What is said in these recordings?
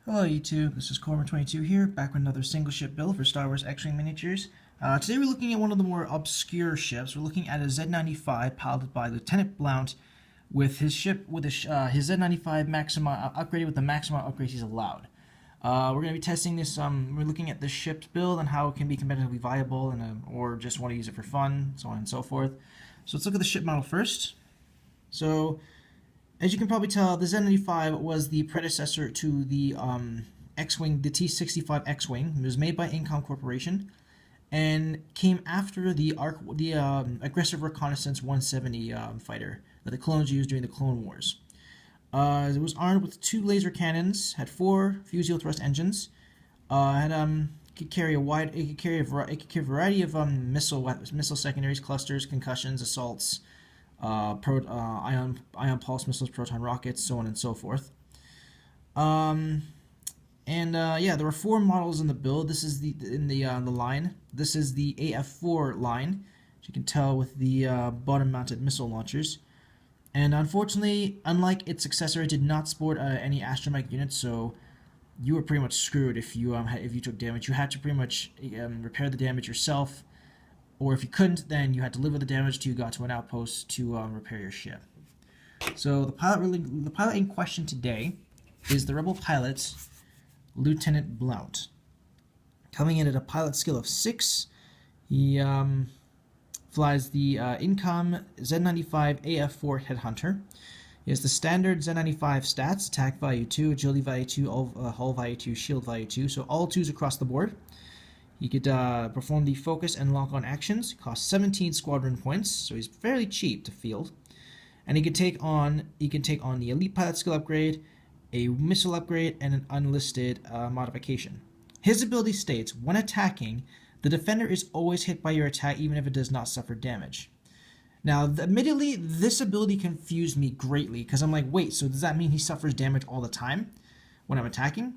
Hello YouTube, this is Cormer22 here, back with another single ship build for Star Wars X-Wing miniatures. Today we're looking at one of the more obscure ships. We're looking at a Z95 piloted by Lieutenant Blount with his his Z95 Maxima upgraded with the maximum upgrades he's allowed. We're going to be testing this, we're looking at this ship's build and how it can be competitively viable or just want to use it for fun, so on and so forth. So let's look at the ship model first. So, as you can probably tell, the Z95 was the predecessor to the X-Wing, the T-65 X-Wing. It was made by Incom Corporation and came after the Aggressive Reconnaissance 170 fighter that the clones used during the Clone Wars. It was armed with 2 laser cannons, had 4 fusible thrust engines, could carry a variety of missile secondaries, clusters, concussions, assaults, ion pulse missiles, proton rockets, so on and so forth. Yeah, there were 4 models in the build. This is the line. This is the AF4 line, as you can tell with the bottom-mounted missile launchers. And unfortunately, unlike its successor, it did not sport any astromech units, so you were pretty much screwed if you took damage. You had to pretty much repair the damage yourself, or if you couldn't, then you had to live with the damage till you got to an outpost to repair your ship. So the pilot in question today is the Rebel pilot, Lieutenant Blount. Coming in at a pilot skill of 6, he flies the Incom Z95 AF4 Headhunter. He has the standard Z95 stats: attack value 2, agility value 2, hull value 2, shield value 2, so all 2s across the board. He could perform the focus and lock-on actions. Costs 17 squadron points, so he's fairly cheap to field. And he can take on the elite pilot skill upgrade, a missile upgrade, and an unlisted modification. His ability states, when attacking, the defender is always hit by your attack even if it does not suffer damage. Now, admittedly, this ability confused me greatly, because I'm like, wait, so does that mean he suffers damage all the time when I'm attacking?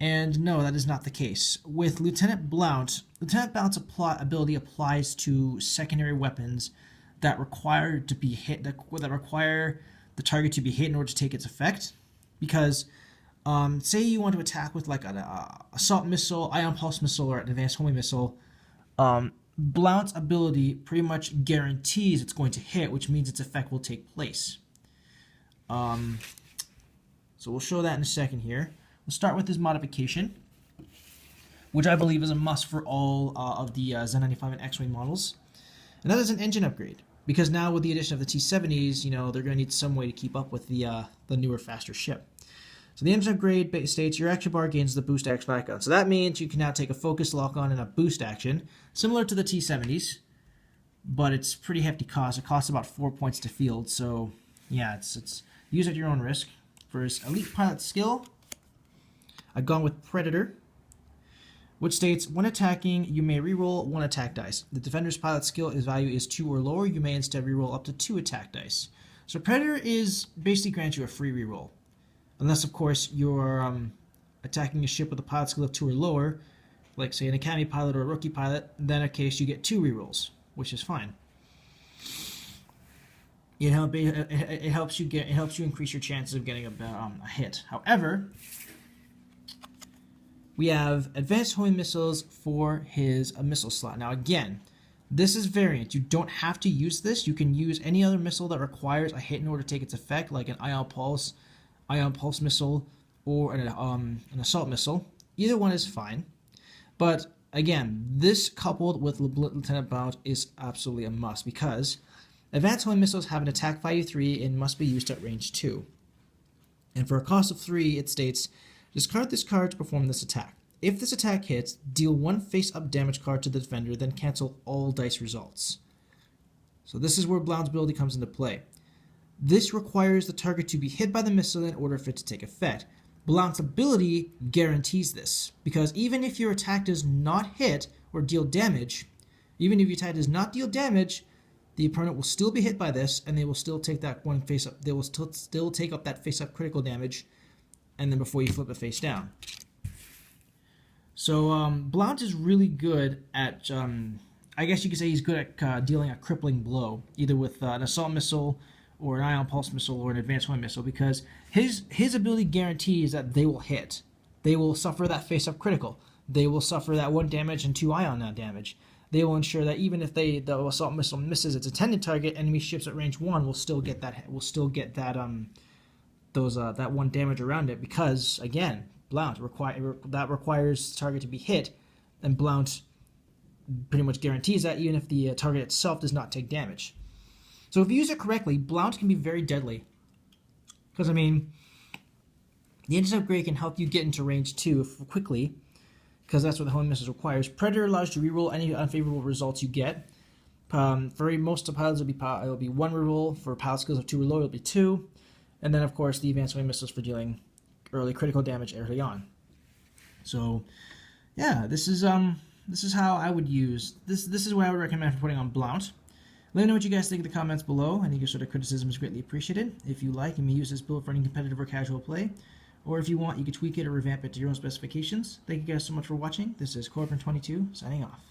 And no, that is not the case. With Lieutenant Blount's ability applies to secondary weapons that require to be hit, that require the target to be hit in order to take its effect. Because, say you want to attack with like an assault missile, ion pulse missile, or an advanced homing missile, Blount's ability pretty much guarantees it's going to hit, which means its effect will take place. So we'll show that in a second here. We'll start with his modification, which I believe is a must for all of the Z95 and X-Wing models. And that is an engine upgrade, because now with the addition of the T-70s, you know, they're going to need some way to keep up with the newer, faster ship. So the engine upgrade states your action bar gains the boost action icon. So that means you can now take a focus, lock-on, and a boost action, similar to the T-70s, but it's pretty hefty cost. It costs about 4 points to field, so yeah, it's use at your own risk. For his elite pilot skill, I've gone with Predator, which states, when attacking, you may reroll 1 attack dice. The defender's pilot skill value is 2 or lower. You may instead reroll up to 2 attack dice. So Predator is basically grants you a free reroll. Unless, of course, you're attacking a ship with a pilot skill of 2 or lower, like, say, an Academy pilot or a rookie pilot, then in that case you get 2 rerolls, which is fine. It helps you increase your chances of getting a hit. However, we have advanced homing missiles for his missile slot. Now again, this is variant. You don't have to use this. You can use any other missile that requires a hit in order to take its effect, like an ion pulse missile, or an assault missile. Either one is fine. But again, this coupled with Lieutenant Blount is absolutely a must, because advanced homing missiles have an attack value 3 and must be used at range 2. And for a cost of 3, it states, discard this card to perform this attack. If this attack hits, deal 1 face-up damage card to the defender, then cancel all dice results. So this is where Blount's ability comes into play. This requires the target to be hit by the missile in order for it to take effect. Blount's ability guarantees this, because even if your attack does not hit or deal damage, the opponent will still be hit by this, and they will still take that 1 face-up. They will still take up that face-up critical damage, and then before you flip it face down. So Blount is really good at, I guess you could say he's good at dealing a crippling blow, either with an assault missile or an ion pulse missile or an advanced homing missile, because his ability guarantees that they will hit. They will suffer that face-up critical. They will suffer that 1 damage and 2 ion damage. They will ensure that even if the assault missile misses its intended target, enemy ships at range 1 will still get that that 1 damage around it, because again, Blount requires the target to be hit, and Blount pretty much guarantees that even if the target itself does not take damage. So if you use it correctly, Blount can be very deadly. Because I mean, the intercept grade can help you get into range 2 quickly, because that's what the homing missiles requires. Predator allows you to reroll any unfavorable results you get. For most of the pilots, it'll be 1 reroll. For pilot skills of 2 reload, it'll be 2. And then, of course, the advanced homing missiles for dealing early critical damage early on. So, yeah, this is how I would use this. This is what I would recommend for putting on Blount. Let me know what you guys think in the comments below. Any sort of criticism is greatly appreciated. If you like, you may use this build for any competitive or casual play. Or if you want, you can tweak it or revamp it to your own specifications. Thank you guys so much for watching. This is Corbin22 signing off.